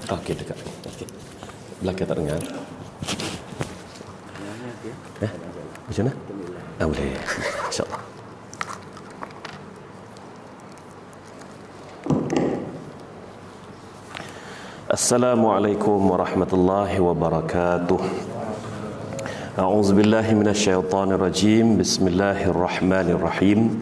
Okey, dekat. Okey. Belakang tak dengar. Macam mana? Boleh. InsyaAllah. Assalamualaikum warahmatullahi wabarakatuh. A'udzubillahi minasyaitonirrajim. Bismillahirrahmanirrahim.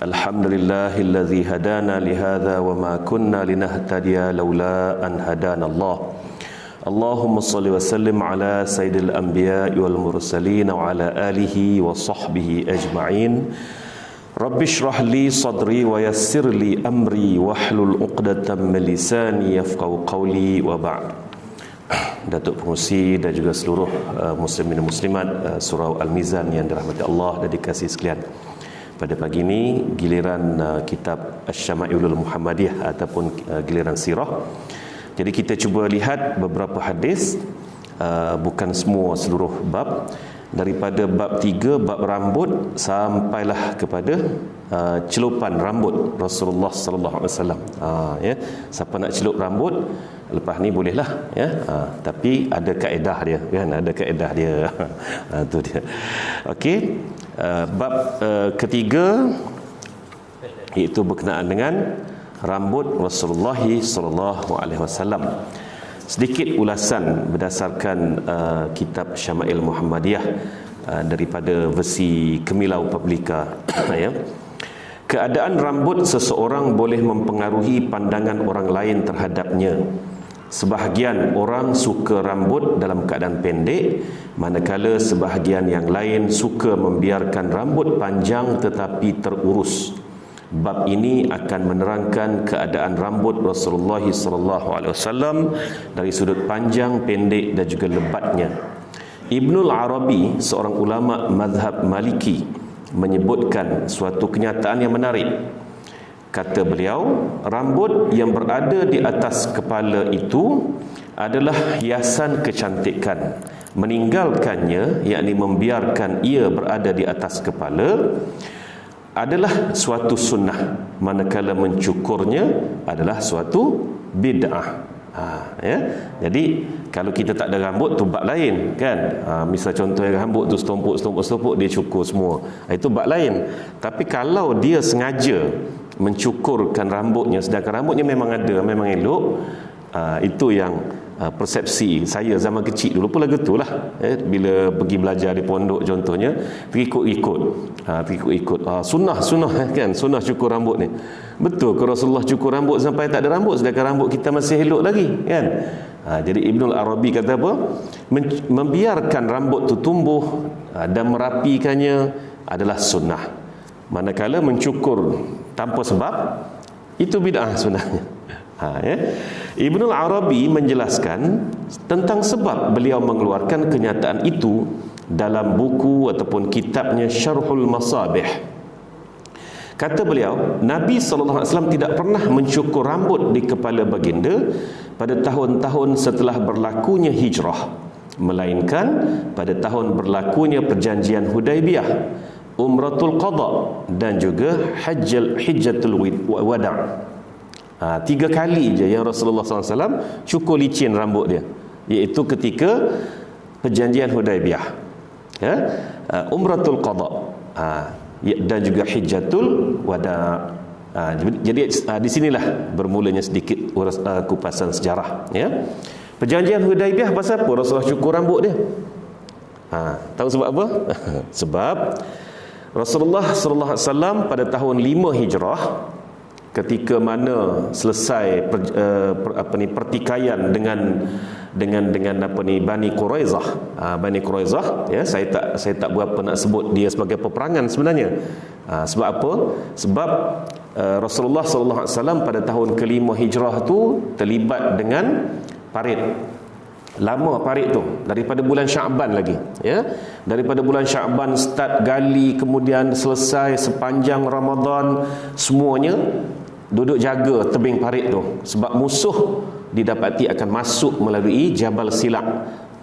Alhamdulillahilladzi hadana lihadza wa ma kunna linahtadiya laula an hadanallah. Allahumma shalli wa sallim ala sayyidil anbiya'i wal mursalin wa ala alihi wa sahbihi ajma'in. Rabbi shrah li sadri wa yassir li amri wahlul 'uqdatam min lisani yafqahu qawli wa ba'd. Datuk Pengurusi dan juga seluruh muslimin dan muslimat surau Al-Mizan yang dirahmati Allah dan dikasihi sekalian. Pada pagi ini giliran kitab Asy-Syama'ilul Muhammadiyah ataupun giliran sirah. Jadi kita cuba lihat beberapa hadis, bukan semua seluruh bab, daripada bab 3 bab rambut sampailah kepada celupan rambut Rasulullah sallallahu alaihi wasallam. Ya, siapa nak celup rambut lepas ni bolehlah ya. Tapi ada kaedah dia kan, ada kaedah dia. Tu dia. Okey. Bab ketiga iaitu berkenaan dengan rambut Rasulullah sallallahu alaihi wasallam. Sedikit ulasan berdasarkan kitab Syama'il Muhammadiyah daripada versi Kemilau Publika. Ya. Keadaan rambut seseorang boleh mempengaruhi pandangan orang lain terhadapnya. Sebahagian orang suka rambut dalam keadaan pendek, manakala sebahagian yang lain suka membiarkan rambut panjang tetapi terurus. Bab ini akan menerangkan keadaan rambut Rasulullah SAW dari sudut panjang, pendek dan juga lebatnya. Ibnul Arabi, seorang ulama mazhab Maliki, menyebutkan suatu kenyataan yang menarik. Kata beliau, rambut yang berada di atas kepala itu adalah hiasan kecantikan. Meninggalkannya, yakni membiarkan ia berada di atas kepala, adalah suatu sunnah, manakala mencukurnya adalah suatu bid'ah. Ya. Jadi kalau kita tak ada rambut tu bab lain kan. Misal contohnya rambut tu setumpuk dia cukur semua, itu bab lain. Tapi kalau dia sengaja mencukurkan rambutnya sedangkan rambutnya memang ada, memang elok, itu yang persepsi saya zaman kecil dulu pun lagu tu lah. Bila pergi belajar di pondok contohnya, terikut-ikut sunnah kan, sunnah cukur rambut ni. Betul ke Rasulullah cukur rambut sampai tak ada rambut sedangkan rambut kita masih elok lagi kan. Jadi Ibnul Arabi kata apa? Membiarkan rambut tu tumbuh dan merapikannya adalah sunnah, manakala mencukur tanpa sebab itu bid'ah sebenarnya. Ya. Ibnul Arabi menjelaskan tentang sebab beliau mengeluarkan kenyataan itu dalam buku ataupun kitabnya Syarhul Masabih. Kata beliau, Nabi SAW tidak pernah mencukur rambut di kepala baginda pada tahun-tahun setelah berlakunya hijrah, melainkan pada tahun berlakunya perjanjian Hudaibiyah, Umratul Qadha dan juga Hijjatul Wada'. 3 kali je yang Rasulullah SAW cukur licin rambut dia, iaitu ketika perjanjian Hudaibiyah, ya, Umratul Qadha, dan juga Hijjatul Wada'. Jadi di sinilah bermulanya sedikit kupasan sejarah. Ya. Perjanjian Hudaibiyah pasal apa Rasulullah cukur rambut dia? Tahu sebab apa? Sebab Rasulullah SAW pada tahun 5 Hijrah, ketika mana selesai pertikaian dengan Bani Quraizah. Bani Quraizah, ya, saya tak berapa nak sebut dia sebagai peperangan sebenarnya. Sebab apa? Sebab Rasulullah SAW pada tahun ke-5 Hijrah tu terlibat dengan parit. Lama parit tu, daripada bulan Syaban lagi, ya. Daripada bulan Syaban start gali, kemudian selesai sepanjang Ramadan, semuanya duduk jaga tebing parit tu, sebab musuh didapati akan masuk melalui Jabal Silak.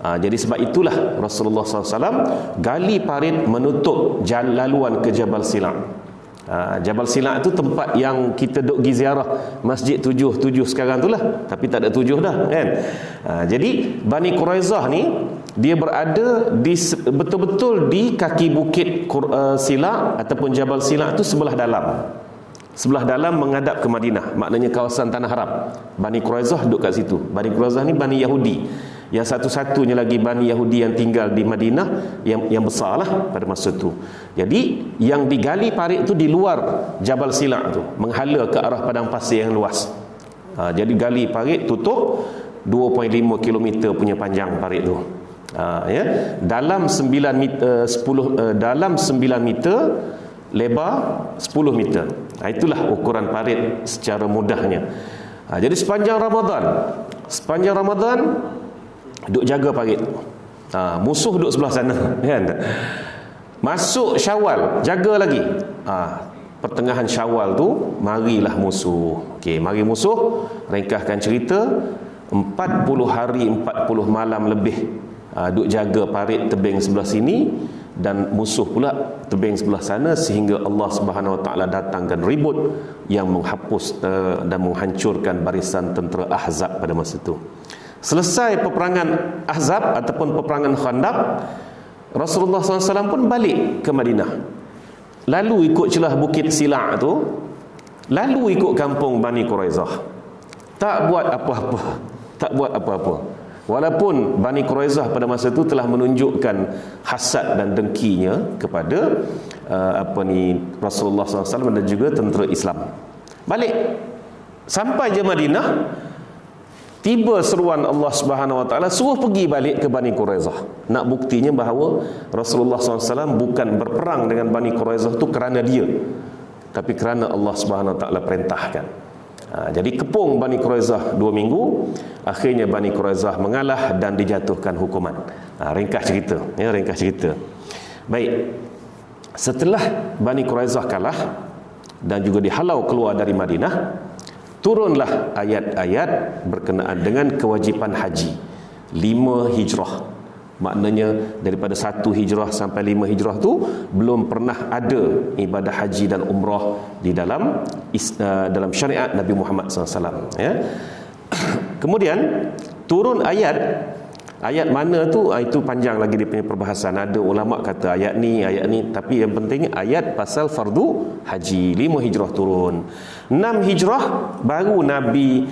Jadi sebab itulah Rasulullah SAW gali parit menutup jalan laluan ke Jabal Silak. Jabal Silat tu tempat yang kita duk pergi ziarah Masjid 7 sekarang tu lah, tapi tak ada 7 dah kan. Jadi Bani Quraizah ni dia berada di betul-betul di kaki bukit Silat ataupun Jabal Silat tu sebelah dalam menghadap ke Madinah, maknanya kawasan tanah haram. Bani Quraizah duduk kat situ. Bani Quraizah ni Bani Yahudi, yang satu-satunya lagi Bani Yahudi yang tinggal di Madinah yang besar lah pada masa tu. Jadi yang digali parit tu di luar Jabal Silat tu, menghala ke arah padang pasir yang luas. Jadi gali parit tutup 2.5 km punya panjang parit tu. Ya, dalam 9 meter, dalam 9 meter, lebar 10 meter. Itulah ukuran parit secara mudahnya. Jadi sepanjang Ramadan duk jaga parit. Musuh duk sebelah sana kan. Masuk Syawal jaga lagi. Pertengahan Syawal tu marilah musuh. Okey, mari musuh, ringkaskan cerita, 40 hari 40 malam lebih duk jaga parit tebing sebelah sini, dan musuh pula tebing sebelah sana, sehingga Allah Subhanahu Wa Taala datangkan ribut yang menghapus dan menghancurkan barisan tentera Ahzab pada masa itu. Selesai peperangan Ahzab ataupun peperangan Khandaq, Rasulullah SAW pun balik ke Madinah, lalu ikut celah bukit Silat tu, lalu ikut kampung Bani Quraizah. Tak buat apa-apa. Walaupun Bani Quraizah pada masa itu telah menunjukkan hasad dan dengkinya kepada Rasulullah SAW dan juga tentera Islam. Balik sampai je Madinah, tiba seruan Allah Subhanahu Wa Taala suruh pergi balik ke Bani Quraizah. Nak buktinya bahawa Rasulullah SAW bukan berperang dengan Bani Quraizah tu kerana dia, tapi kerana Allah Subhanahu Wa Taala perintahkan. Jadi kepung Bani Quraizah 2 minggu, akhirnya Bani Quraizah mengalah dan dijatuhkan hukuman. Ringkas cerita. Baik, setelah Bani Quraizah kalah dan juga dihalau keluar dari Madinah, turunlah ayat-ayat berkenaan dengan kewajipan haji 5 hijrah. Maknanya daripada 1 hijrah sampai 5 hijrah tu belum pernah ada ibadah haji dan umrah di dalam syariat Nabi Muhammad SAW, ya. Kemudian turun ayat mana tu, itu panjang lagi dia punya perbahasan. Ada ulama kata ayat ni, tapi yang penting ayat pasal fardu haji. 5 hijrah turun. 6 hijrah baru Nabi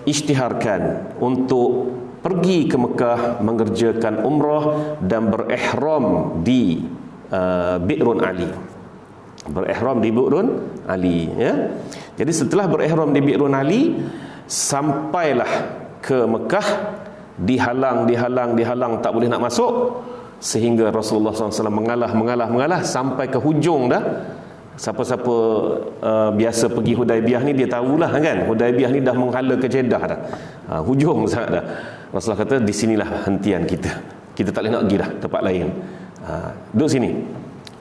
isytiharkan untuk pergi ke Mekah mengerjakan umrah dan berihram di Bi'run Ali. Ya. Jadi setelah berihram di Bi'run Ali, sampailah ke Mekah, dihalang tak boleh nak masuk, sehingga Rasulullah SAW mengalah sampai ke hujung dah. Siapa-siapa biasa pergi Hudaibiyah ni dia tahulah kan, Hudaibiyah ni dah menghala ke Jeddah dah. Hujung sangat dah. Rasulullah kata di sinilah hentian kita. Kita tak boleh nak pergi dah tempat lain. Duduk sini.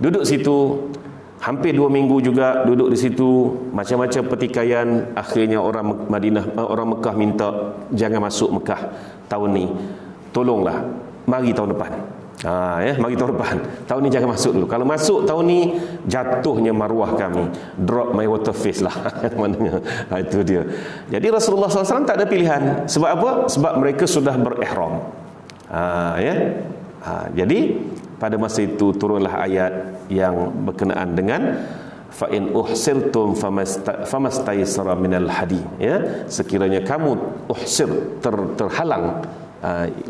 Duduk situ hampir 2 minggu juga duduk di situ, macam-macam pertikaian. Akhirnya orang Mekah minta jangan masuk Mekah tahun ni. Tolonglah, mari tahun depan. Mari tahun depan. Tahun ni jangan masuk dulu. Kalau masuk tahun ni, jatuhnya maruah kami. Drop my water face lah. Maknanya itu dia. Jadi Rasulullah SAW tak ada pilihan. Sebab apa? Sebab mereka sudah berihram. Jadi pada masa itu turunlah ayat yang berkenaan dengan fa in uhsirtum famastaysara minal hadi, ya. Sekiranya kamu terhalang,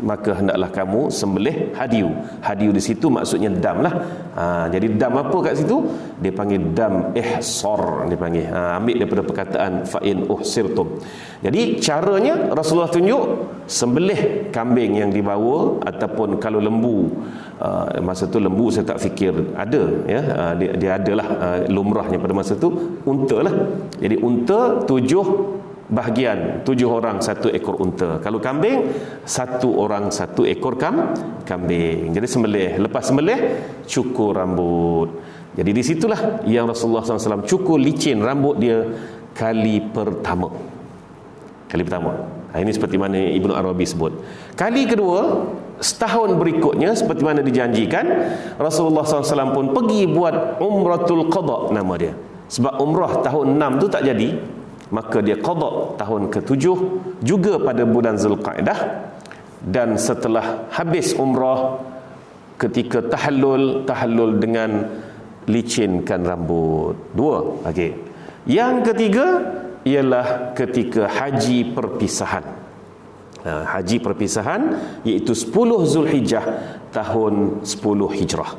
maka hendaklah kamu sembelih hadiu di situ maksudnya dam lah. Jadi dam apa kat situ? Dia panggil dam ihsar, dia panggil. Ambil daripada perkataan fa in uhsirtum. Jadi caranya Rasulullah tunjuk sembelih kambing yang dibawa, ataupun kalau lembu, masa tu lembu saya tak fikir ada, ya. Dia adalah lumrahnya pada masa tu unta lah. Jadi unta 7 bahagian, 7 orang 1 ekor unta. Kalau kambing 1 orang 1 ekor kambing. Jadi sembelih, lepas sembelih cukur rambut. Jadi di situlah yang Rasulullah SAW cukur licin rambut dia kali pertama. Ini seperti mana Ibnu Arabi sebut. Kali kedua setahun berikutnya seperti mana dijanjikan, Rasulullah SAW pun pergi buat umratul qada nama dia. Sebab umrah tahun 6 tu tak jadi, maka dia qada tahun ke-7 juga pada bulan Zulqa'dah. Dan setelah habis umrah, ketika tahallul dengan licinkan rambut. 2. Okey. Yang ketiga ialah ketika haji perpisahan. Haji perpisahan iaitu 10 Zulhijjah tahun 10 Hijrah.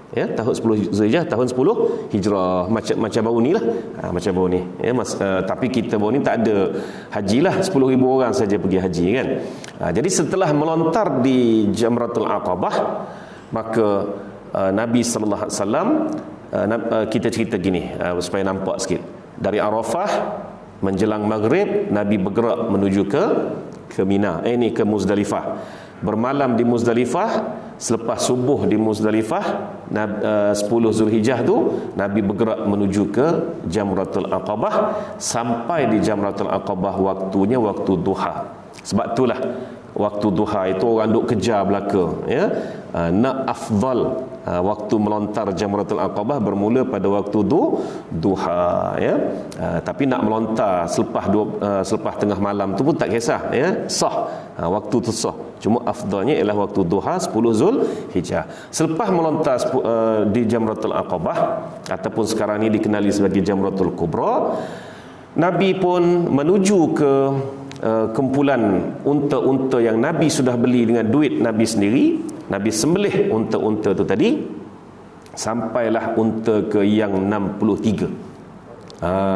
Ya, tahun 10 Zulhijjah tahun 10 Hijrah, macam baru ni lah. Macam baru ni. Ya, tapi kita baru ni tak ada haji lah, 10,000 orang saja pergi haji kan. Jadi setelah melontar di Jamratul Aqabah, maka Nabi sallallahu alaihi wasallam, kita cerita gini supaya nampak sikit. Dari Arafah menjelang maghrib, Nabi bergerak menuju ke Mina, ini ke Muzdalifah. Bermalam di Muzdalifah, selepas subuh di Muzdalifah 10 Zulhijjah tu Nabi bergerak menuju ke Jamratul Aqabah. Sampai di Jamratul Aqabah waktunya waktu duha. Sebab itulah waktu duha itu orang duk kejar belaka, ya. Nak afdal waktu melontar Jamratul Aqabah bermula pada waktu duha, ya. Tapi nak melontar selepas tengah malam tu pun tak kisah, ya. Sah, waktu tu sah. Cuma afdalnya ialah waktu duha 10 Zulhijjah. Selepas melontar di Jamratul Aqabah, ataupun sekarang ni dikenali sebagai Jamratul Kubra, Nabi pun menuju ke kumpulan unta-unta yang Nabi sudah beli dengan duit Nabi sendiri. Nabi sembelih unta-unta tu tadi, sampailah unta ke yang 63.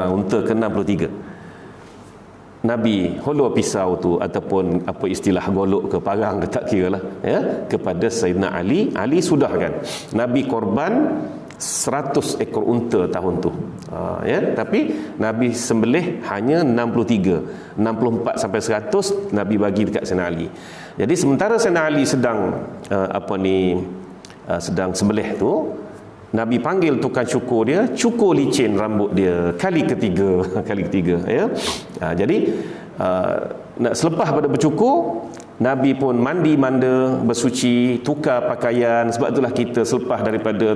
Unta ke 63. Nabi holor pisau tu, ataupun apa istilah, golok ke parang ke tak kira lah, ya, kepada Sayyidina Ali. Ali sudah kan, Nabi korban 100 ekor unta tahun tu, ya, tapi Nabi sembelih hanya 63. 64 sampai 100 Nabi bagi dekat Sayyidina Ali. Jadi sementara Sayyidina Ali sedang sedang sembelih tu, Nabi panggil tukang cukur dia, cukur licin rambut dia kali ketiga, ya. Jadi selepas pada bercukur, Nabi pun mandi manda, bersuci, tukar pakaian. Sebab itulah kita selepas daripada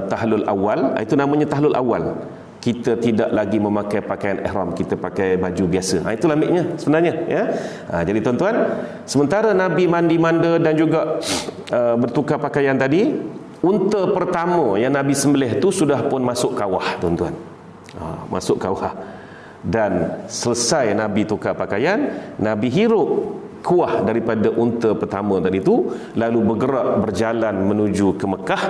tahlul awal, itu namanya tahlul awal, kita tidak lagi memakai pakaian ihram, kita pakai baju biasa. Itulah ambilnya sebenarnya, ya. Jadi tuan-tuan, sementara Nabi mandi manda dan juga bertukar pakaian tadi, unta pertama yang Nabi sembelih tu sudah pun masuk kawah, tuan-tuan. Masuk kawah. Dan selesai Nabi tukar pakaian, Nabi hirup kuah daripada unta pertama tadi tu, lalu bergerak berjalan menuju ke Mekah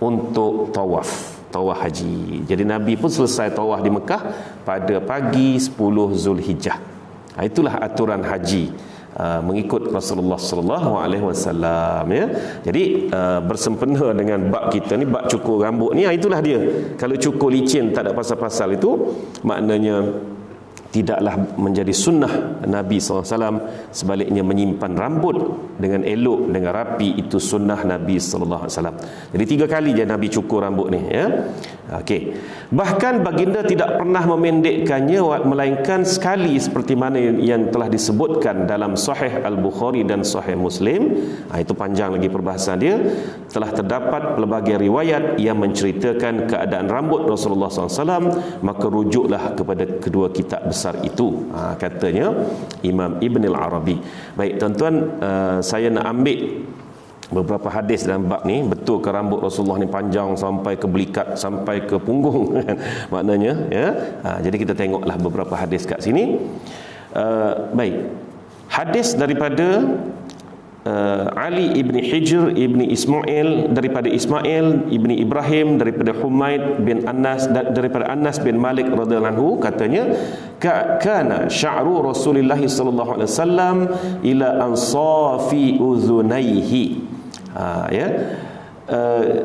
untuk tawaf haji. Jadi Nabi pun selesai tawaf di Mekah pada pagi 10 Zulhijjah. Itulah aturan haji mengikut Rasulullah sallallahu alaihi wasallam, ya. Jadi bersempena dengan bab kita ni, bab cukur rambut ni, itulah dia. Kalau cukur licin tak ada pasal-pasal itu, maknanya tidaklah menjadi sunnah Nabi SAW. Sebaliknya menyimpan rambut dengan elok, dengan rapi, itu sunnah Nabi SAW. Jadi 3 kali je Nabi cukur rambut ni, ya. Okey. Bahkan baginda tidak pernah memendekkannya, melainkan sekali, seperti mana yang telah disebutkan dalam Sahih Al-Bukhari dan Sahih Muslim. Itu panjang lagi perbahasan dia. Telah terdapat pelbagai riwayat yang menceritakan keadaan rambut Rasulullah SAW, maka rujuklah kepada kedua kitab besar itu, katanya Imam Ibn Al-Arabi. Baik tuan-tuan, saya nak ambil beberapa hadis dalam bab ni. Betul ke rambut Rasulullah ni panjang sampai ke belikat, sampai ke punggung maknanya, ya. Jadi kita tengoklah beberapa hadis kat sini. Baik, hadis daripada Ali ibni Hijr ibni Ismail, daripada Ismail ibni Ibrahim, daripada Humaid bin Anas, daripada Anas bin Malik radhiyallahu anhu, katanya kana sya'ru Rasulullah sallallahu alaihi wasallam ila ansafi uzunaihi, ya.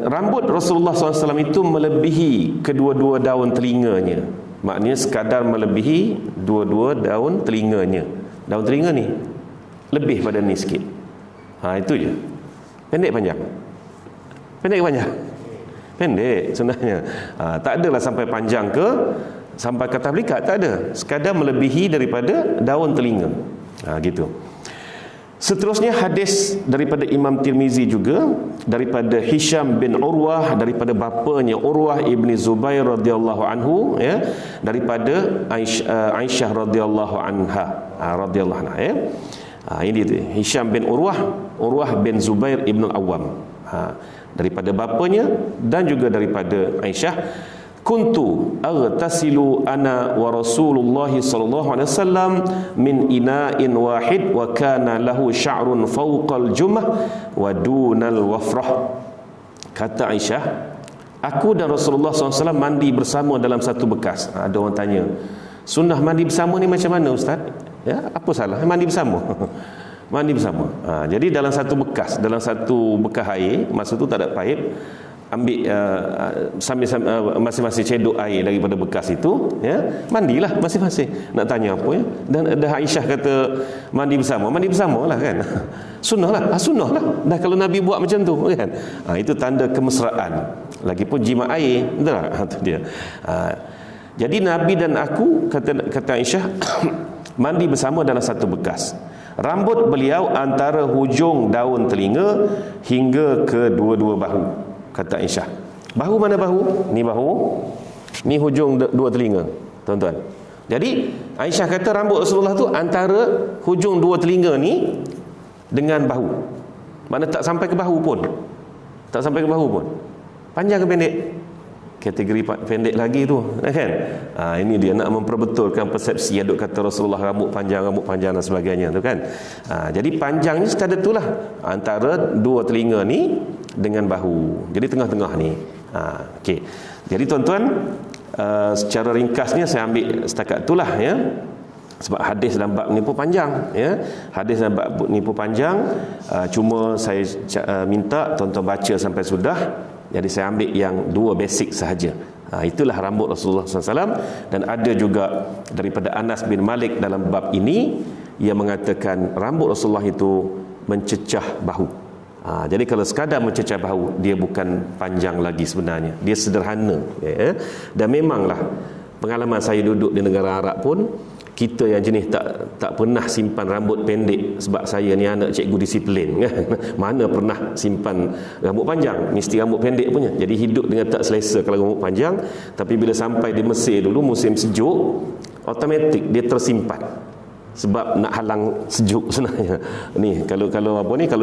Rambut Rasulullah SAW itu melebihi kedua-dua daun telinganya. Maknanya sekadar melebihi dua-dua daun telinganya. Daun telinga ni lebih pada ni sikit. Itu je. Pendek panjang? Pendek panjang? Pendek sebenarnya. Tak adalah sampai panjang sampai ke atas belikat, tak ada. Sekadar melebihi daripada daun telinga. Gitu. Seterusnya hadis daripada Imam Tirmizi juga, daripada Hisham bin Urwah, daripada bapanya Urwah ibni Zubair radhiyallahu anhu, ya, daripada Aisyah radhiyallahu anha, ya. Ini dia, Hisham bin Urwah bin Zubair ibn al-Awwam, daripada bapanya dan juga daripada Aisyah. Kuntu aghtasilu ana wa Rasulullah sallallahu alaihi wasallam min ina'in wahid wa kana lahu sya'run fawqal jumah wa dunal wafrah. Kata Aisyah, aku dan Rasulullah SAW mandi bersama dalam satu bekas. Ada orang tanya, sunnah mandi bersama ni macam mana Ustaz? Ya, apa salah mandi bersama? Mandi bersama. Jadi dalam satu bekas air, masa tu tak ada paip, ambil masing-masing cedok air daripada bekas itu, ya, mandilah masing-masing. Nak tanya apa, ya? Dan dah Aisyah kata mandi bersama lah kan. Sunnah lah. Dah kalau Nabi buat macam tu kan. Itu tanda kemesraan. Lagipun jima air, betul tak? Itu dia. Jadi Nabi dan aku, kata Aisyah, mandi bersama dalam satu bekas. Rambut beliau antara hujung daun telinga hingga ke dua-dua bahu. Kata Aisyah, bahu mana bahu? Ni bahu, ni hujung dua telinga, tuan-tuan. Jadi Aisyah kata rambut Rasulullah tu antara hujung dua telinga ni dengan bahu. Mana tak sampai ke bahu pun. Panjang ke pendek? Kategori pendek lagi tu, kan? Ini dia nak memperbetulkan persepsi aduk kata Rasulullah rambut panjang dan sebagainya tu kan. Jadi panjangnya sekadar itulah, antara dua telinga ni dengan bahu. Jadi tengah-tengah ni. Okey. Jadi tuan-tuan, secara ringkasnya saya ambil setakat itulah, ya. Sebab hadis dalam bab ni pun panjang, ya. Hadis dalam bab ni pun panjang. Cuma saya minta tuan-tuan baca sampai sudah. Jadi saya ambil yang dua basic sahaja. Itulah rambut Rasulullah SAW. Dan ada juga daripada Anas bin Malik dalam bab ini yang mengatakan rambut Rasulullah itu mencecah bahu. Jadi kalau sekadar mencecah bahu, dia bukan panjang lagi sebenarnya, dia sederhana, ya. Dan memanglah pengalaman saya duduk di negara Arab pun, kita yang jenis tak pernah simpan rambut pendek. Sebab saya ni anak cikgu disiplin, kan? Mana pernah simpan rambut panjang, mesti rambut pendek punya. Jadi hidup dengan tak selesa kalau rambut panjang. Tapi bila sampai di Mesir dulu, musim sejuk, automatik dia tersimpan. Sebab nak halang sejuk sebenarnya. Ni kalau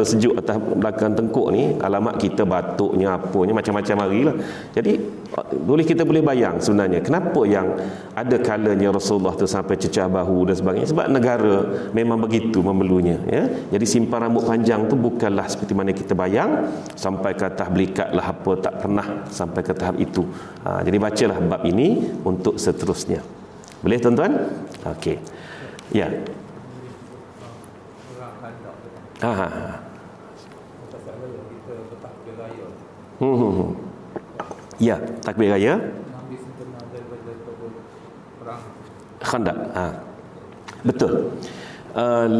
sejuk atas belakang tengkuk ni, alamak kita batuknya apanya macam-macam harilah. Jadi kita boleh bayang sebenarnya kenapa yang ada kalanya Rasulullah tu sampai cecah bahu dan sebagainya. Sebab negara memang begitu memerlunya, ya. Jadi simpan rambut panjang tu bukanlah seperti mana kita bayang, sampai ke atas belikat lah apa, tak pernah sampai ke tahap itu. Jadi bacalah bab ini untuk seterusnya. Boleh tuan-tuan? Okey. Ya. Ya, takbir raya. Khandaq. Betul.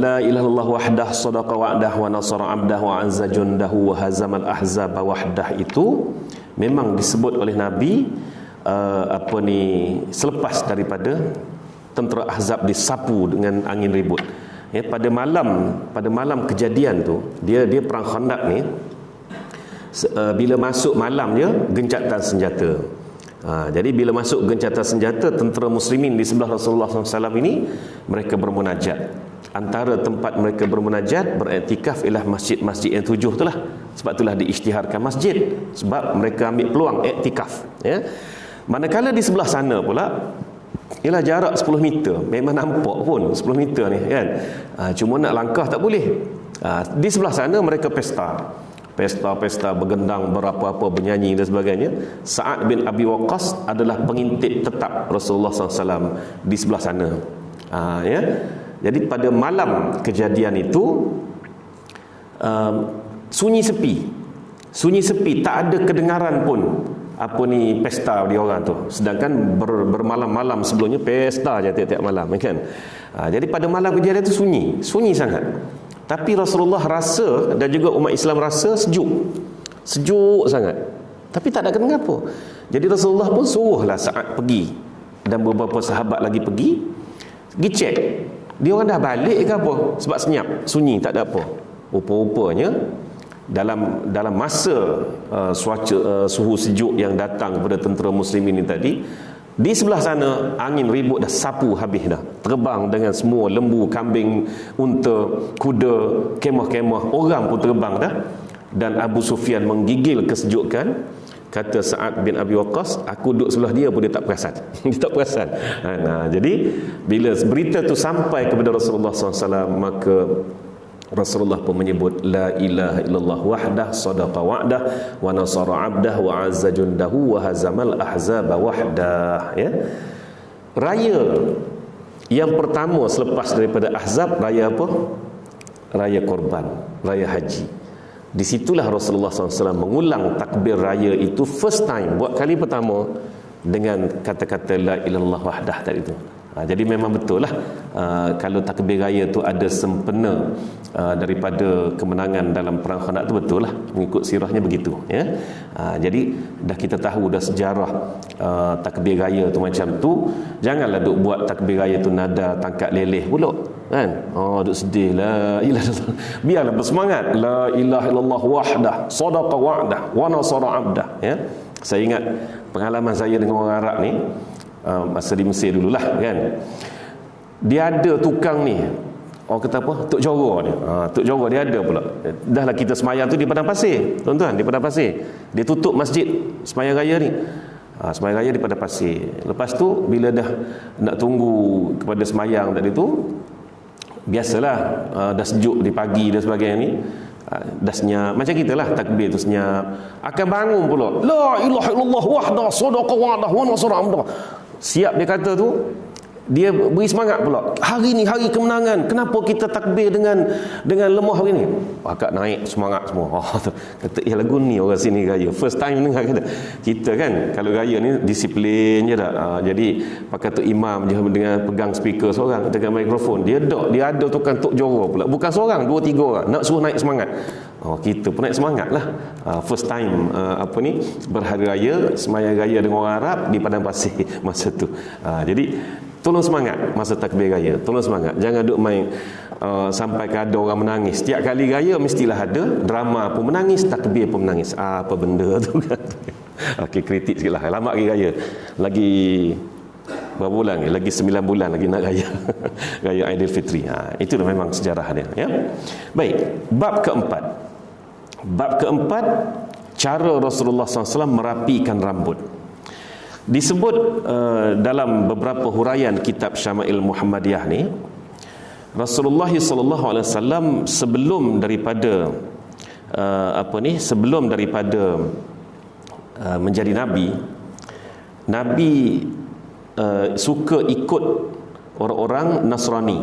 La ilaha illallah wahdah sadaqa wa'dah wa nasara 'abdah wa 'azza jundahu wa hazamal ahzaba wahdah itu memang disebut oleh Nabi selepas daripada tentera Ahzab disapu dengan angin ribut. Ya, pada malam kejadian tu, dia perang Khandaq ni, bila masuk malam dia gencatan senjata. Jadi bila masuk gencatan senjata, tentera muslimin di sebelah Rasulullah SAW ini, mereka bermunajat. Antara tempat mereka bermunajat, beriktikaf ialah masjid-masjid yang 7 itulah. Sebab itulah diisytiharkan masjid, sebab mereka ambil peluang iktikaf, ya. Manakala di sebelah sana pula ialah jarak 10 meter. Memang nampak pun 10 meter ni, kan. Cuma nak langkah tak boleh. Di sebelah sana mereka pesta, bergendang, berapa-apa, bernyanyi dan sebagainya. Sa'ad bin Abi Waqqas adalah pengintip tetap Rasulullah SAW di sebelah sana. Ya. Jadi pada malam kejadian itu sunyi sepi, tak ada kedengaran pun pesta dia orang tu. Sedangkan bermalam-malam sebelumnya pesta je tiap-tiap malam, kan. Jadi pada malam kejadian itu sunyi sangat. Tapi Rasulullah rasa dan juga umat Islam rasa sejuk sangat. Tapi tak ada kedengar apa. Jadi Rasulullah pun suruhlah Sa'ad pergi, dan beberapa sahabat lagi pergi cek Dia orang dah balik ke apa? Sebab senyap, sunyi, tak ada apa. Rupa-rupanya dalam masa suhu sejuk yang datang kepada tentera muslimin ini tadi, di sebelah sana angin ribut dah sapu habis dah. Terbang dengan semua lembu, kambing, unta, kuda, kemah-kemah, orang pun terbang dah. Dan Abu Sufyan menggigil kesejukan. Kata Sa'ad bin Abi Waqqas, aku duduk sebelah dia pun dia tak perasan. Dia tak perasan. Jadi bila berita tu sampai kepada Rasulullah SAW, maka Rasulullah pun menyebut la ilaha illallah wahdah sadaqa wa'dah wa nasara 'abdah wa 'azza jundahu wa hazamal ahzaba wahdah. Ya. Raya yang pertama selepas daripada Ahzab, raya apa? Raya korban, raya haji. Di situlah Rasulullah SAW mengulang takbir raya itu first time, buat kali pertama, dengan kata-kata la ilaha illallah wahdah tadi itu. Jadi memang betul lah, kalau takbir raya tu ada sempena daripada kemenangan dalam perang Khandaq tu, betul lah, mengikut sirahnya begitu, ya. Jadi dah kita tahu dah sejarah takbir raya tu macam tu. Janganlah duk buat takbir raya tu nada tangkap leleh pula, kan? Duk sedih, la ilaha illallah. Biarlah bersemangat, la ilaha illallah wahdah sadaqa wa'dah wa nasara 'abdah, ya. Saya ingat pengalaman saya dengan orang Arab ni, masa di Mesir dululah, kan. Dia ada tukang ni, orang kata apa, Tok Jora ni. Tok Jora dia ada pula. Dah lah kita semayang tu di padang pasir, tuan-tuan, di padang pasir. Dia tutup masjid semayang raya ni. Semayang raya di padang pasir. Lepas tu bila dah nak tunggu kepada semayang tadi tu, biasalah dah sejuk di pagi dan sebagainya ni, dah senyap macam kita lah, takbir tu senyap, akan bangun pula, la ilaha illallah wahdah sadaqa wa'dah wa nasara 'abdah. Siap dia kata tu, dia beri semangat pula, hari ni hari kemenangan, kenapa kita takbir dengan lemah hari ni? Akak naik semangat semua. Kata, lagu ni orang sini raya first time dengar. Kata kita kan kalau raya ni disiplin je dah. Jadi pakai tu imam je dengan pegang speaker seorang dengan mikrofon, dia ada tukang Tok Jora pula, bukan seorang, 2-3 orang nak suruh naik semangat. Kita pun naik semangat lah. First time berhari raya, semayang raya dengan orang Arab di padang pasir masa tu. Jadi tolong semangat masa takbir raya, tolong semangat. Jangan duk main sampai ke ada orang menangis. Setiap kali raya mestilah ada drama pun menangis, takbir pun menangis. Apa benda tu kan. Okey, kritik sikit lah. Lama lagi raya. Lagi berapa bulan lagi? Lagi 9 bulan lagi nak raya. Raya Aidilfitri. Itu dah memang sejarah dia, ya. Baik, bab keempat. Bab keempat, cara Rasulullah SAW merapikan rambut. Disebut dalam beberapa huraian kitab Syama'il Muhammadiyah ni, Rasulullah SAW sebelum daripada menjadi Nabi suka ikut orang-orang Nasrani,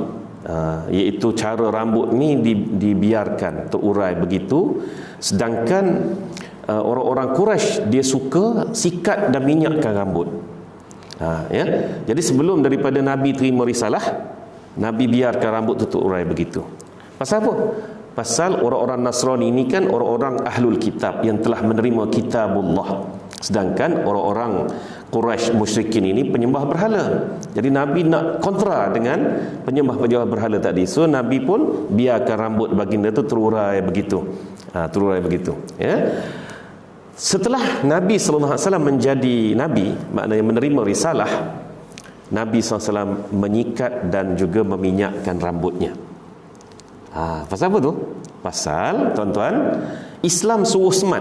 iaitu cara rambut ni dibiarkan terurai begitu, sedangkan orang-orang Quraisy dia suka sikat dan minyakkan rambut. Ya. Jadi sebelum daripada Nabi terima risalah, Nabi biarkan rambut tu terurai begitu. Pasal apa? Pasal orang-orang Nasrani ini kan orang-orang ahlul kitab yang telah menerima kitabullah, sedangkan orang-orang Quraisy musyrikin ini penyembah berhala. Jadi Nabi nak kontra dengan penyembah berhala tadi. So Nabi pun biarkan rambut baginda tu terurai begitu. Terurai begitu, ya. Setelah Nabi SAW menjadi Nabi, maknanya menerima risalah, Nabi SAW menyikat dan juga meminyakkan rambutnya. Pasal apa tu? Pasal, tuan-tuan, Islam suruh semat.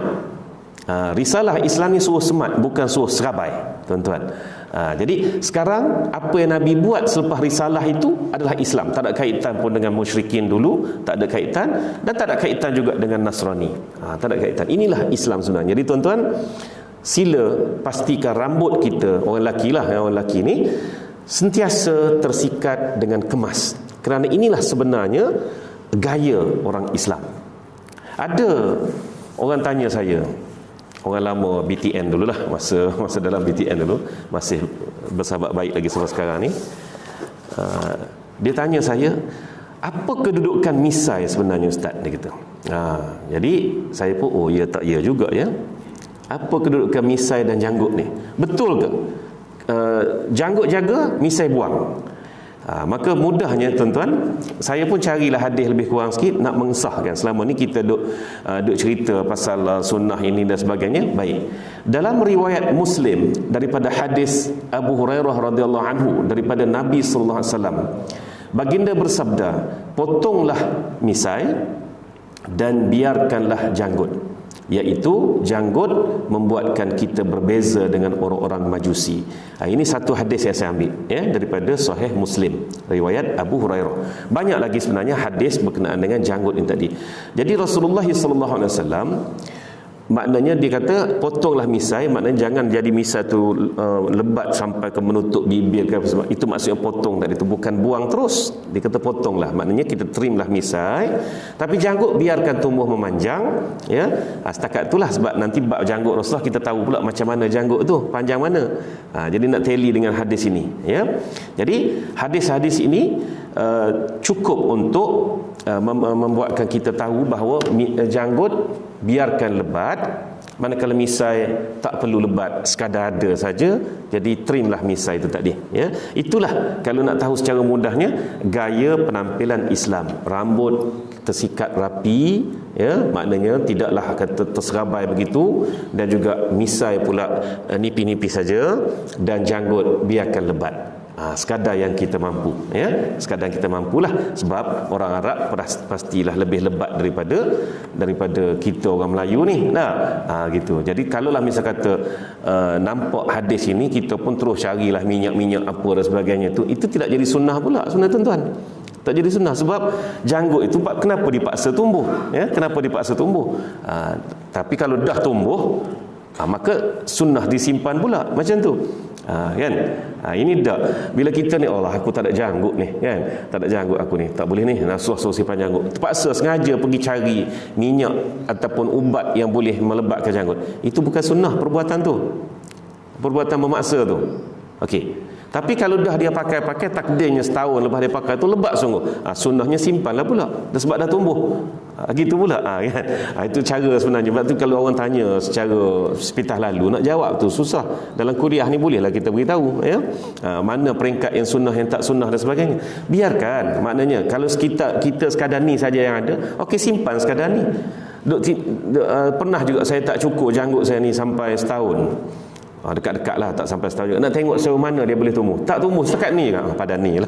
Risalah Islam ni suruh semat, bukan suruh serabai, tuan-tuan. Jadi sekarang apa yang Nabi buat selepas risalah itu adalah Islam, tak ada kaitan pun dengan musyrikin dulu, tak ada kaitan, dan tak ada kaitan juga dengan Nasrani. Tak ada kaitan. Inilah Islam sebenarnya. Jadi tuan-tuan, sila pastikan rambut kita, orang lelaki ni sentiasa tersikat dengan kemas, kerana inilah sebenarnya gaya orang Islam. Ada orang tanya saya, orang lama BTN dululah, masa dalam BTN dulu, masih bersahabat baik lagi sampai sekarang ni. Dia tanya saya, apa kedudukan misai sebenarnya Ustaz, dia kata. Jadi saya pun ya juga ya. Apa kedudukan misai dan janggut ni? Betul ke? Janggut jaga, misai buang. Maka mudahnya tuan-tuan, saya pun carilah hadis lebih kurang sikit nak mengesahkan. Selama ni kita duk cerita pasal sunnah ini dan sebagainya. Baik, dalam riwayat Muslim daripada hadis Abu Hurairah radhiyallahu anhu daripada Nabi sallallahu alaihi wasallam, baginda bersabda, potonglah misai dan biarkanlah janggut, iaitu janggut membuatkan kita berbeza dengan orang-orang Majusi. Ini satu hadis yang saya ambil daripada Sahih Muslim, riwayat Abu Hurairah. Banyak lagi sebenarnya hadis berkenaan dengan janggut ini tadi. Jadi Rasulullah SAW, maknanya dia kata potonglah misai, maknanya jangan jadi misai tu lebat sampai ke menutup bibir ke apa. Itu maksudnya potong tadi tu, bukan buang terus. Dia kata potonglah, maknanya kita trimlah misai, tapi janggut biarkan tumbuh memanjang, ya. Setakat itulah, sebab nanti bab janggut Rasulullah kita tahu pula macam mana janggut tu, panjang mana. Jadi nak tally dengan hadis ini, ya. Jadi hadis-hadis ini cukup untuk membuatkan kita tahu bahawa janggut biarkan lebat, manakala misai tak perlu lebat, sekadar ada saja. Jadi trimlah misai itu tadi, ya. Itulah kalau nak tahu secara mudahnya gaya penampilan Islam. Rambut tersikat rapi, ya, maknanya tidaklah kata terserabai begitu, dan juga misai pula nipis-nipis saja, dan janggut biarkan lebat. Sekadar yang kita mampu, ya, sekadar yang kita mampulah. Sebab orang Arab pastilah lebih lebat daripada kita orang Melayu ni. Gitu. Jadi kalaulah misal kata nampak hadis ini, kita pun terus carilah minyak-minyak apa dan sebagainya tu, itu tidak jadi sunnah pula, sunnah tuan-tuan. Tak jadi sunnah. Sebab janggut itu kenapa dipaksa tumbuh, ya? Kenapa dipaksa tumbuh? Tapi kalau dah tumbuh, maka sunnah disimpan pula macam tu. Kan? Ini dak. Bila kita ni, Allah, aku tak ada janggut ni, kan? Tak ada janggut aku ni, tak boleh ni, nak suruh simpan janggut. Terpaksa sengaja pergi cari minyak ataupun ubat yang boleh melebatkan janggut. Itu bukan sunnah perbuatan tu. Perbuatan memaksa tu. Okey. Tapi kalau dah dia pakai takdirnya setahun lepas dia pakai tu lebat sungguh. Sunnahnya simpanlah pula. Sebab dah tumbuh. Gitu pula, kan? Itu cara sebenarnya. Sebab tu kalau orang tanya secara sepintas lalu, nak jawab tu susah. Dalam kuliah ni bolehlah kita beritahu, ya. Mana peringkat yang sunnah, yang tak sunnah dan sebagainya. Biarkan, maknanya kalau kita sekadar ni saja yang ada, okey, simpan sekadar ni. Pernah juga saya tak cukur janggut saya ni sampai setahun. Dekat-dekat lah, tak sampai setahun juga. Nak tengok sejauh mana dia boleh tumbuh. Tak tumbuh setakat ni kan, pada ni lah.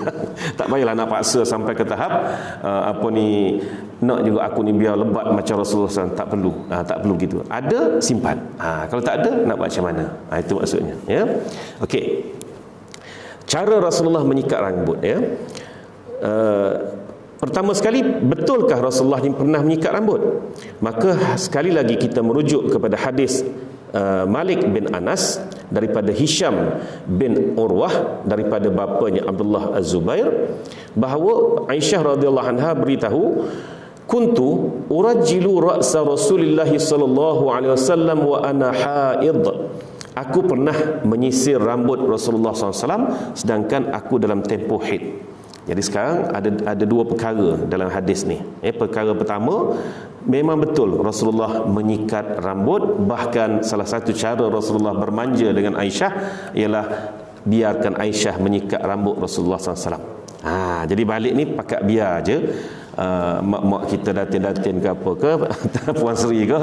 Tak payahlah nak paksa sampai ke tahap nak juga aku ni biar lebat macam Rasulullah SAW. Tak perlu. Tak perlu gitu. Ada, simpan. Kalau tak ada, nak buat macam mana? Itu maksudnya, ya. Okey. Cara Rasulullah menyikat rambut, ya. Pertama sekali, betulkah Rasulullah ni pernah menyikat rambut? Maka sekali lagi kita merujuk kepada hadis Malik bin Anas daripada Hisham bin Urwah daripada bapanya Abdullah Az-Zubair, bahawa Aisyah radhiyallahu anha beritahu, kuntu urajjilu ra'sa Rasulillah sallallahu alaihi wasallam wa ana haid. Aku pernah menyisir rambut Rasulullah SAW sedangkan aku dalam tempoh haid. Jadi sekarang ada dua perkara dalam hadis ni. Perkara pertama, memang betul Rasulullah menyikat rambut. Bahkan salah satu cara Rasulullah bermanja dengan Aisyah ialah biarkan Aisyah menyikat rambut Rasulullah SAW. Jadi balik ni pakat biar je. Mak-mak kita datin-datin ke apa ke, Puan Seri ke,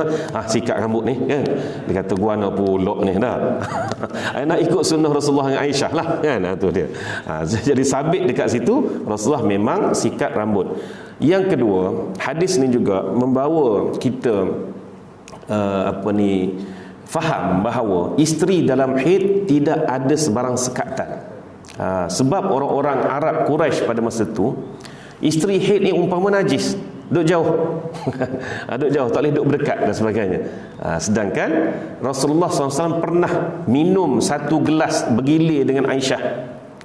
sikat rambut ni, kan? Dia kata guana pulak ni dah. Nak ikut sunnah Rasulullah dengan Aisyah lah, kan? Tu dia. Jadi sabit dekat situ Rasulullah memang sikat rambut. Yang kedua, hadis ni juga membawa kita faham bahawa isteri dalam haid tidak ada sebarang sekatan. Sebab orang-orang Arab Quraisy pada masa tu, isteri haid ni umpama najis, duduk jauh. Duduk jauh, tak boleh duduk berdekat dan sebagainya. Sedangkan Rasulullah SAW pernah minum satu gelas bergilir dengan Aisyah,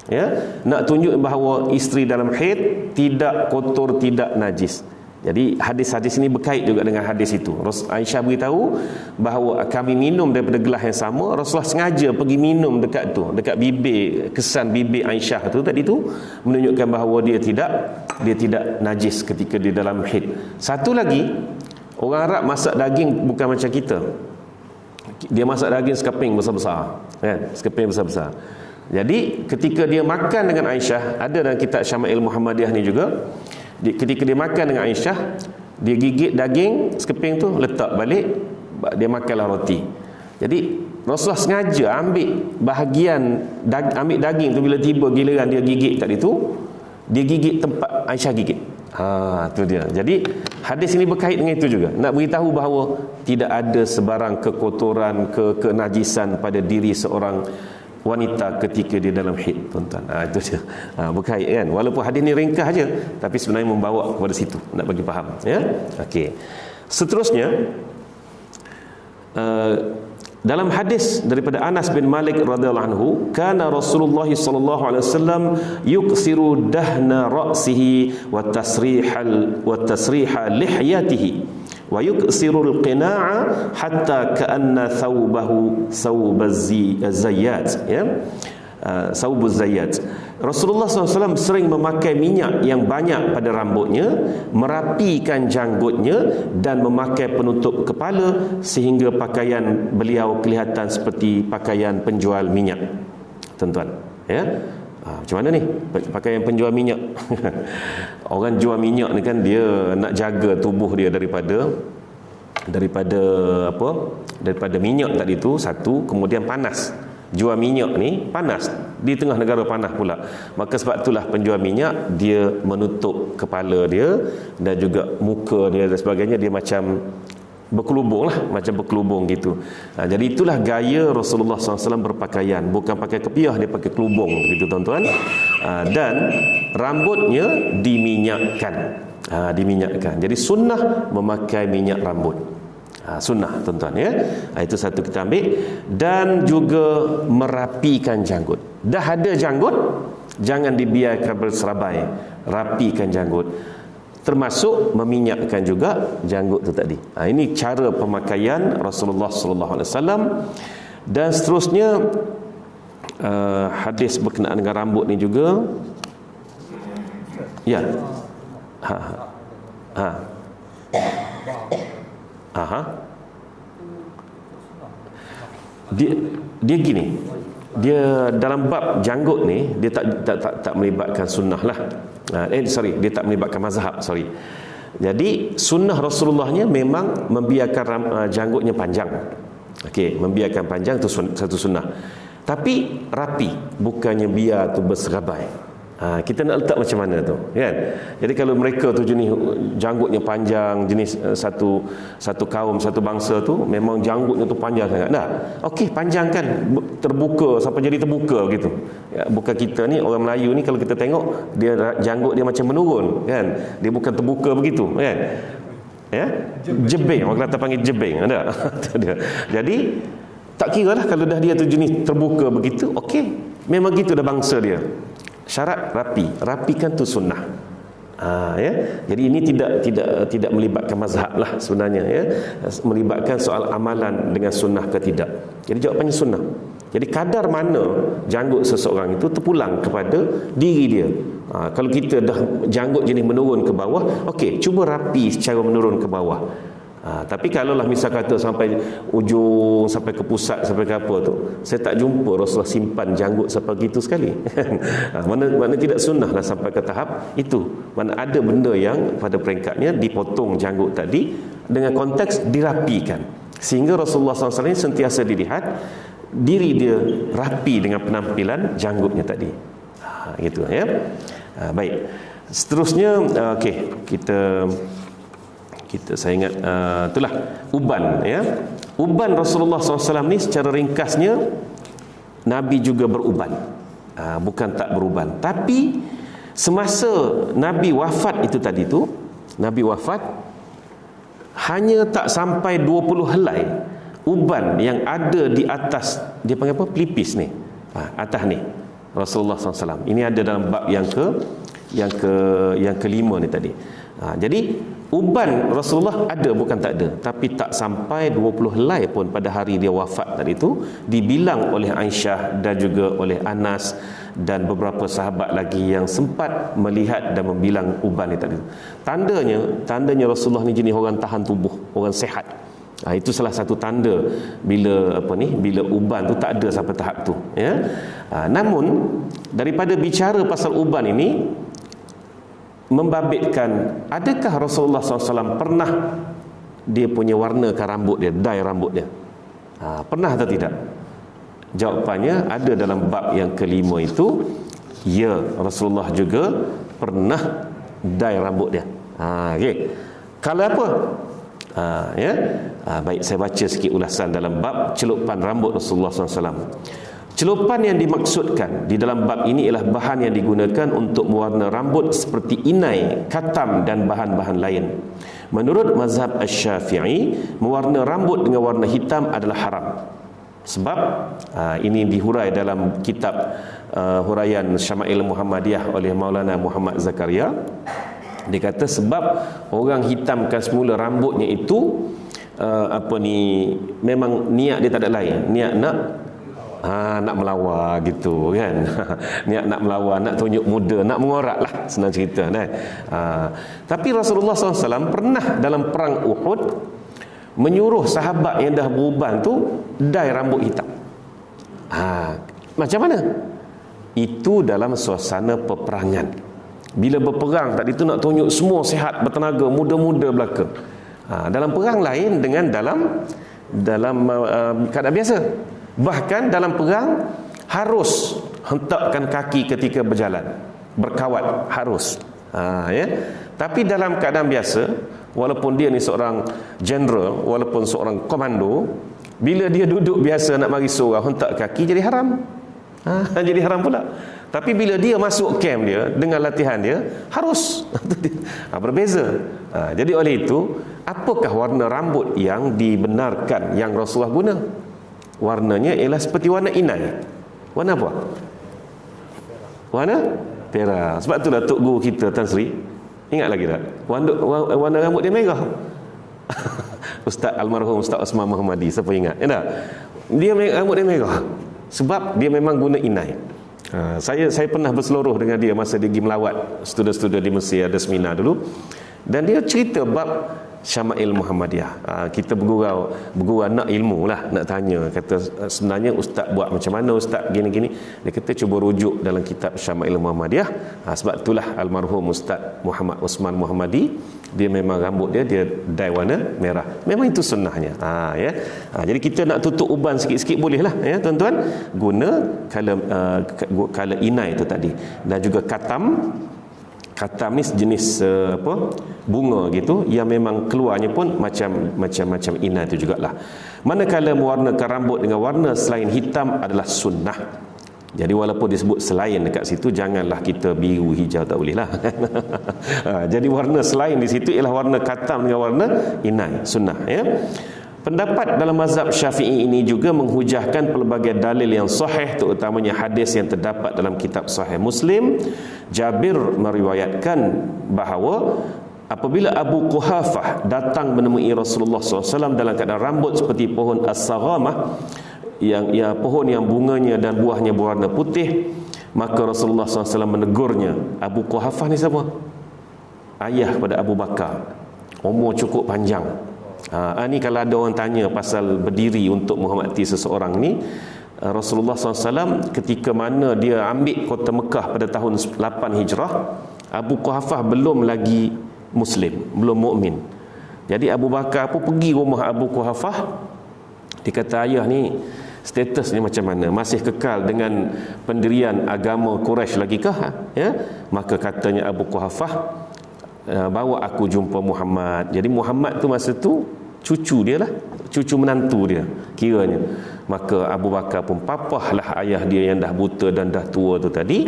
ya, nak tunjuk bahawa isteri dalam haid tidak kotor, tidak najis. Jadi hadis-hadis ini berkait juga dengan hadis itu. Aisyah beritahu bahawa kami minum daripada gelas yang sama. Rasulullah sengaja pergi minum dekat tu, dekat bibir, kesan bibir Aisyah tu tadi tu, menunjukkan bahawa dia tidak najis ketika dia dalam haid. Satu lagi, orang Arab masak daging bukan macam kita. Dia masak daging sekeping besar-besar, kan? Sekeping besar-besar. Jadi ketika dia makan dengan Aisyah, ada dalam kitab Syama'il Muhammadiyah ni juga, ketika dia makan dengan Aisyah, dia gigit daging sekeping tu, letak balik, dia makanlah roti. Jadi Rasulullah sengaja ambil bahagian ambil daging tu, bila tiba giliran dia gigit tadi tu, dia gigit tempat Aisyah gigit. Tu dia. Jadi hadis ini berkait dengan itu juga. Nak beritahu bahawa tidak ada sebarang kekotoran, kenajisan pada diri seorang wanita ketika dia dalam haid, tuan-tuan. Itu dia. Berkait kan. Walaupun hadis ni ringkas aja, tapi sebenarnya membawa kepada situ, nak bagi faham, ya. Okey. Seterusnya, dalam hadis daripada Anas bin Malik radhiyallahu anhu, kana Rasulullah sallallahu alaihi wasallam yuksiru dahna ra'sihi wa tasriha lihyatihi wa yuksiru al-qina'a hatta ka'anna thawbahu thawbaz zayyat, ya. Saubuz zayyat. Rasulullah SAW sering memakai minyak yang banyak pada rambutnya, merapikan janggutnya dan memakai penutup kepala sehingga pakaian beliau kelihatan seperti pakaian penjual minyak, tuan-tuan, ya. Macam mana ni pakaian penjual minyak? Orang jual minyak ni kan dia nak jaga tubuh dia daripada minyak tadi tu, satu, kemudian panas. Jual minyak ni panas, di tengah negara panas pula. Maka sebab itulah penjual minyak dia menutup kepala dia dan juga muka dia dan sebagainya, dia macam berkelubung lah, macam berkelubung gitu. Jadi itulah gaya Rasulullah SAW berpakaian, bukan pakai kepiah, dia pakai kelubung begitu, tuan-tuan. Dan rambutnya diminyakkan. Diminyakkan. Jadi sunnah memakai minyak rambut. Sunnah, tuan-tuan, ya. Itu satu kita ambil. Dan juga merapikan janggut. Dah ada janggut, jangan dibiarkan berserabai. Rapikan janggut, termasuk meminyak,kan juga janggut tu tadi. Ini cara pemakaian Rasulullah sallallahu alaihi wasallam. Dan seterusnya, hadis berkenaan dengan rambut ni juga, ya. Dia gini, dia dalam bab janggut ni dia tak melibatkan sunnah lah. Dia tak melibatkan mazhab, Jadi sunnah Rasulullahnya memang membiarkan janggutnya panjang. Okey, membiarkan panjang tu satu sunnah. Tapi rapi, bukannya biar tu berserabai. Kita nak letak macam mana tu, kan? Jadi kalau mereka tu jenis janggutnya panjang, jenis satu kaum, satu bangsa tu memang janggutnya tu panjang sangat. Dah, okey, panjangkan, terbuka sampai jadi terbuka gitu. Ya, bukan kita ni orang Melayu ni, kalau kita tengok dia janggut dia macam menurun, kan? Dia bukan terbuka begitu, kan? Ya, jebeng, orang Kelantan panggil jebeng, ada. Jadi tak kira lah kalau dah dia tu jenis terbuka begitu, okey, memang gitu dah bangsa dia. Syarat rapikan tu sunnah. Ya. Jadi ini tidak melibatkan mazhab lah sebenarnya, ya. Melibatkan soal amalan dengan sunnah ke tidak. Jadi jawapannya sunnah. Jadi kadar mana janggut seseorang itu terpulang kepada diri dia. Kalau kita dah janggut jenis menurun ke bawah, okey, cuba rapi secara menurun ke bawah. Tapi kalaulah misal kata sampai ujung, sampai ke pusat, sampai ke apa tu, saya tak jumpa Rasulullah simpan janggut sampai gitu sekali. Mana tidak sunnah lah sampai ke tahap itu. Mana ada benda yang pada peringkatnya dipotong janggut tadi dengan konteks dirapikan, sehingga Rasulullah SAW sentiasa dilihat diri dia rapi dengan penampilan janggutnya tadi. Gitu, ya. Baik. Seterusnya, okey, kita saya ingat itulah uban, ya. Uban Rasulullah SAW ni secara ringkasnya, Nabi juga beruban, bukan tak beruban. Tapi semasa Nabi wafat itu tadi tu, Nabi wafat hanya tak sampai 20 helai uban yang ada di atas, dia panggil apa, pelipis ni, atas ni Rasulullah SAW. Ini ada dalam bab yang kelima ni tadi. Jadi uban Rasulullah ada, bukan tak ada, tapi tak sampai 20 helai pun pada hari dia wafat tadi itu, dibilang oleh Aisyah dan juga oleh Anas dan beberapa sahabat lagi yang sempat melihat dan membilang uban ni tadi. Tandanya Rasulullah ni jenis orang tahan tubuh, orang sehat. Itu salah satu tanda bila bila uban tu tak ada sampai tahap tu, ya. Namun daripada bicara pasal uban ini membabitkan, adakah Rasulullah SAW pernah dia punya warnakan rambut dia, dye rambut dia? Pernah atau tidak? Jawapannya ada dalam bab yang kelima itu, ya, Rasulullah juga pernah dye rambut dia. Okey. Kalau apa? Baik, saya baca sikit ulasan dalam bab celupan rambut Rasulullah SAW. Celupan yang dimaksudkan di dalam bab ini ialah bahan yang digunakan untuk mewarna rambut seperti inai, katam dan bahan-bahan lain. Menurut mazhab Asy-Syafi'i, mewarna rambut dengan warna hitam adalah haram. Sebab ini dihurai dalam kitab huraian Syama'il Muhammadiyah oleh Maulana Muhammad Zakaria. Dia kata sebab orang hitamkan semula rambutnya itu memang niat dia tak ada lain, niat nak melawa gitu kan. Niat nak melawa, nak tunjuk muda, nak mengorak lah, senang cerita kan. Tapi Rasulullah SAW pernah dalam perang Uhud menyuruh sahabat yang dah beruban tu dye rambut hitam. Macam mana? Itu dalam suasana peperangan. Bila berperang tadi tu nak tunjuk semua sihat, bertenaga, muda-muda belaka. Dalam perang lain dengan dalam keadaan biasa. Bahkan dalam perang harus hentakkan kaki ketika berjalan, berkawat harus. Ya. Tapi dalam keadaan biasa, walaupun dia ni seorang general, walaupun seorang komando, bila dia duduk biasa nak mari surau hentak kaki jadi haram. Jadi haram pula. Tapi bila dia masuk camp dia dengan latihan dia harus. Berbeza. Jadi oleh itu, apakah warna rambut yang dibenarkan yang Rasulullah guna? Warnanya ialah seperti warna inai. Warna apa? Warna merah. Sebab itulah Tok Guru kita Tan Sri, ingat lagi tak? Warna rambut dia merah. Ustaz almarhum Ustaz Osman Muhammadi, siapa ingat? Ya tak? Rambut dia merah. Sebab dia memang guna inai. Saya pernah berseluruh dengan dia masa dia pergi melawat student-student di Mesir, ada seminar dulu, dan dia cerita bab Syama'il Muhammadiyah. Kita bergurau nak ilmu lah, nak tanya, kata sebenarnya ustaz buat macam mana, ustaz gini-gini. Dia kata cuba rujuk dalam kitab Syama'il Muhammadiyah. Sebab itulah almarhum Ustaz Muhammad Osman Muhammadi, dia memang rambut dia dye warna merah. Memang itu sunnahnya. Ya. Jadi kita nak tutup uban sikit-sikit boleh lah, ya tuan-tuan, guna color inai itu tadi, dan juga katam. Katam ni sejenis bunga gitu yang memang keluarnya pun macam inai itu jugalah. Manakala mewarnakan rambut dengan warna selain hitam adalah sunnah. Jadi walaupun disebut selain dekat situ, janganlah kita biru hijau, tak boleh lah. Jadi warna selain di situ ialah warna katam dengan warna inai, sunnah, ya. Pendapat dalam mazhab Syafi'i ini juga menghujahkan pelbagai dalil yang sahih, terutamanya hadis yang terdapat dalam kitab Sahih Muslim. Jabir meriwayatkan bahawa apabila Abu Quhafah datang menemui Rasulullah SAW dalam keadaan rambut seperti pohon as-saghamah, yang pohon yang bunganya dan buahnya berwarna putih, maka Rasulullah SAW menegurnya. Abu Quhafah ni siapa? Ayah kepada Abu Bakar, umur cukup panjang. Ni kalau ada orang tanya pasal berdiri untuk menghormati seseorang ni, Rasulullah SAW ketika mana dia ambil kota Mekah pada tahun 8 Hijrah, Abu Quhafah belum lagi Muslim, belum mukmin. Jadi Abu Bakar pun pergi rumah Abu Quhafah. Dia kata, ayah ni status ni macam mana? Masih kekal dengan pendirian agama Quraisy lagi kah? Ya? Maka katanya Abu Quhafah, bawa aku jumpa Muhammad. Jadi Muhammad tu masa tu cucu dia lah, cucu menantu dia kiranya. Maka Abu Bakar pun papahlah ayah dia yang dah buta dan dah tua tu tadi,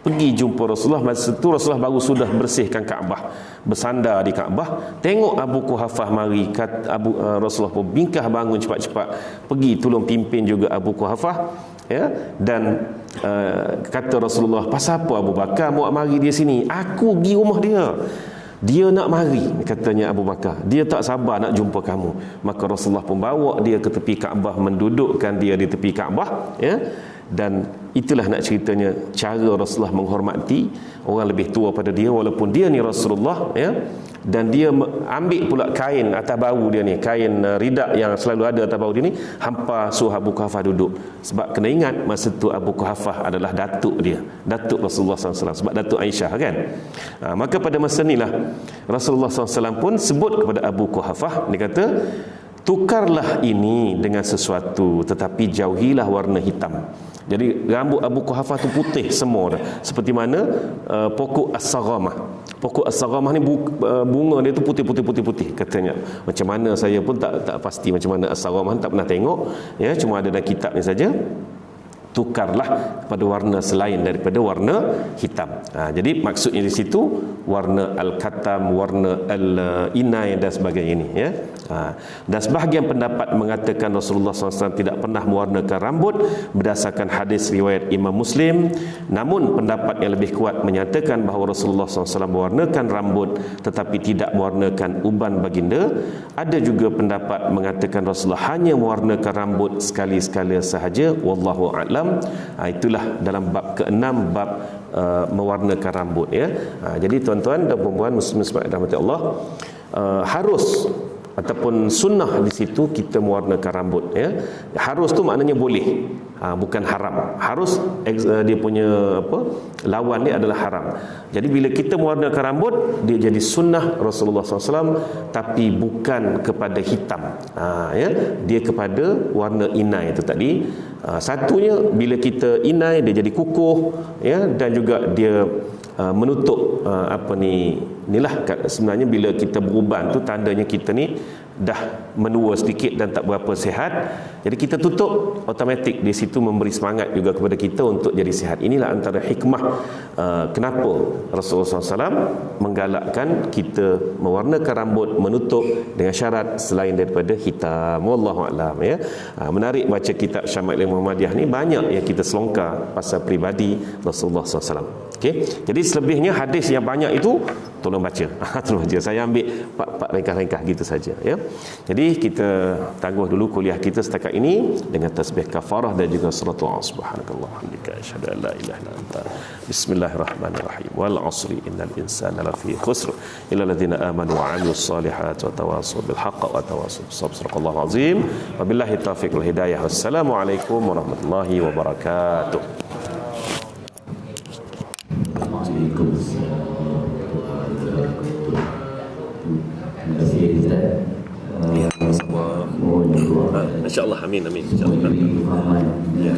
pergi jumpa Rasulullah. Masa tu Rasulullah baru sudah bersihkan Kaabah, bersandar di Kaabah. Tengok Abu Quhafah mari, Rasulullah pun bingkah bangun cepat-cepat, pergi tolong pimpin juga Abu Quhafah, ya. Dan kata Rasulullah, pasal apa Abu Bakar mau mari dia sini? Aku pergi rumah dia nak mari, katanya Abu Bakar, dia tak sabar nak jumpa kamu. Maka Rasulullah pun bawa dia ke tepi Kaabah, mendudukkan dia di tepi Kaabah, ya. Dan Itulah nak ceritanya cara Rasulullah menghormati orang lebih tua pada dia, walaupun dia ni Rasulullah, ya. Dan dia ambil pula kain atas bahu dia ni, kain ridak yang selalu ada atas bahu dia ni, hampa suruh Abu Quhafah duduk. Sebab kena ingat masa tu Abu Quhafah adalah datuk dia, datuk Rasulullah SAW, sebab datuk Aisyah kan. Maka pada masa inilah Rasulullah SAW pun sebut kepada Abu Quhafah, dia kata, tukarlah ini dengan sesuatu, tetapi jauhilah warna hitam. Jadi rambut Abu Quhafah tu putih semua dah. Seperti mana pokok as-saghamah. Pokok as-saghamah ni bunga dia tu putih katanya. Macam mana saya pun tak pasti macam mana as-saghamah, tak pernah tengok, ya, cuma ada dalam kitab ni saja. Tukarlah pada warna selain daripada warna hitam. Jadi maksudnya di situ warna al-katam, warna al-inai dan sebagainya ini, ya. Dan sebahagian pendapat mengatakan Rasulullah SAW tidak pernah mewarnakan rambut berdasarkan hadis riwayat Imam Muslim. Namun pendapat yang lebih kuat menyatakan bahawa Rasulullah SAW mewarnakan rambut tetapi tidak mewarnakan uban baginda. Ada juga pendapat mengatakan Rasulullah hanya mewarnakan rambut sekali-sekala sahaja. Wallahu a'lam. Itulah dalam bab ke-6, bab mewarnakan rambut, ya. Jadi tuan-tuan dan puan-puan muslimin sekalian rahmati Allah, harus ataupun sunnah di situ kita mewarnakan rambut, ya. Harus tu maknanya boleh, bukan haram. Harus dia punya lawan dia adalah haram. Jadi bila kita mewarnakan rambut, dia jadi sunnah Rasulullah SAW, tapi bukan kepada hitam, ya. Dia kepada warna inai itu tadi. Satunya bila kita inai dia jadi kukuh, ya, dan juga dia menutup inilah sebenarnya bila kita beruban tu tandanya kita ni dah menua sedikit dan tak berapa sihat. Jadi kita tutup, automatik di situ memberi semangat juga kepada kita untuk jadi sihat. Inilah antara hikmah kenapa Rasulullah SAW menggalakkan kita mewarnakan rambut, menutup dengan syarat selain daripada hitam. Wallahu a'lam, ya. Menarik baca kitab Syama'il Muhammadiyah ni, banyak yang kita selongkar pasal pribadi Rasulullah SAW. Okey. Jadi selebihnya hadis yang banyak itu tolong baca. Tolong baca. Saya ambil part ringkas-ringkas gitu saja, ya. Jadi kita tangguh dulu kuliah kita setakat ini dengan tasbih kafarah dan juga suratul subhanakallah hamdika asyhadu an la ilaha illa anta bismillahirrahmanirrahim wal 'asri innal insana lafi khusr illa alladziina amanu wa 'amilus solihati wa tawassaw bil haqqi wa tawassaw bis sabr. Sadaqallahul azim. Wabillahi taufiq wal hidayah. Wassalamualaikum warahmatullahi wabarakatuh. InsyaAllah, amin, amin. InsyaAllah. Ya.